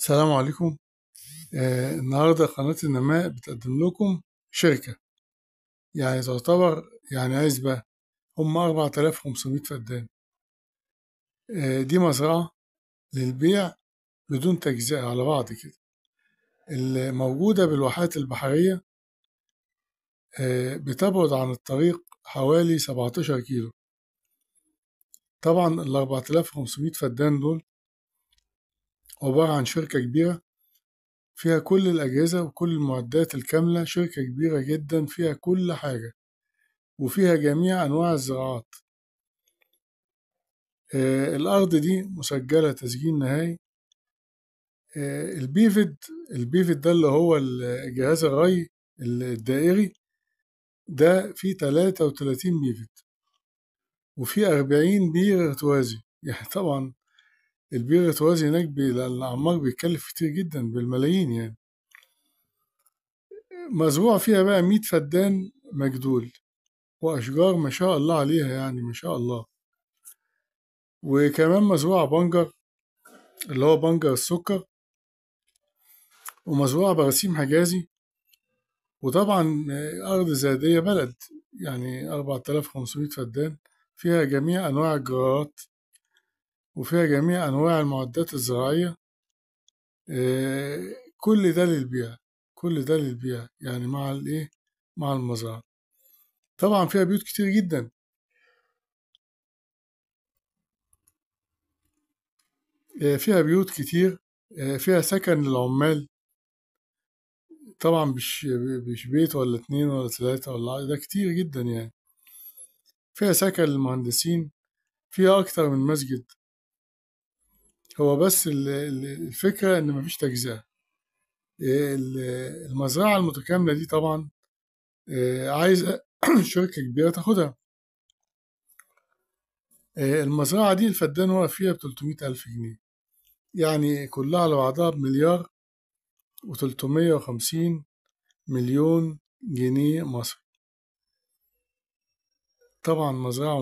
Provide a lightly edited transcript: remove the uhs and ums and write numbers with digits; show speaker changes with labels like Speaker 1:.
Speaker 1: السلام عليكم. النهاردة قناة النماء بتقدم لكم شركة، يعني تعتبر يعني عزبة. هم 4500 فدان. دي مزرعة للبيع بدون تجزئة على بعض كده، اللي موجودة بالواحات البحرية. بتبعد عن الطريق حوالي 17 كيلو. طبعا ال 4500 فدان دول عبارة عن شركة كبيرة فيها كل الأجهزة وكل المعدات الكاملة، شركة كبيرة جدا فيها كل حاجة وفيها جميع أنواع الزراعات. الأرض دي مسجلة تسجيل نهائي. البيفد ده اللي هو جهاز الري الدائري، ده فيه 33 بيفد وفيه 40 بير ارتوازي. يعني طبعا البير الارتوازي هناك الأعمار بيتكلف كتير جدا بالملايين يعني. مزروع فيها بقى 100 فدان مجدول وأشجار ما شاء الله عليها، يعني ما شاء الله. وكمان مزروع بنجر اللي هو بنجر السكر، ومزروع برسيم حجازي. وطبعا أرض زادية بلد، يعني 4500 فدان، فيها جميع أنواع الجرارات وفيها جميع أنواع المعدات الزراعية. كل ده للبيع، كل ده للبيع يعني مع الإيه، مع المزرعة. طبعا فيها بيوت كتير جدا، فيها بيوت كتير، فيها سكن للعمال. طبعا مش بيت ولا اتنين ولا تلاتة ولا ده كتير جدا يعني. فيها سكن للمهندسين، فيها أكتر من مسجد. هو بس الفكرة إن مفيش تجزئة. المزرعة المتكاملة دي طبعا عايزة شركة كبيرة تاخدها. المزرعة دي الفدان واقف فيها ب300,000 جنيه، يعني كلها على بعضها ب1,350,000,000 جنيه مصري. طبعا مزرعة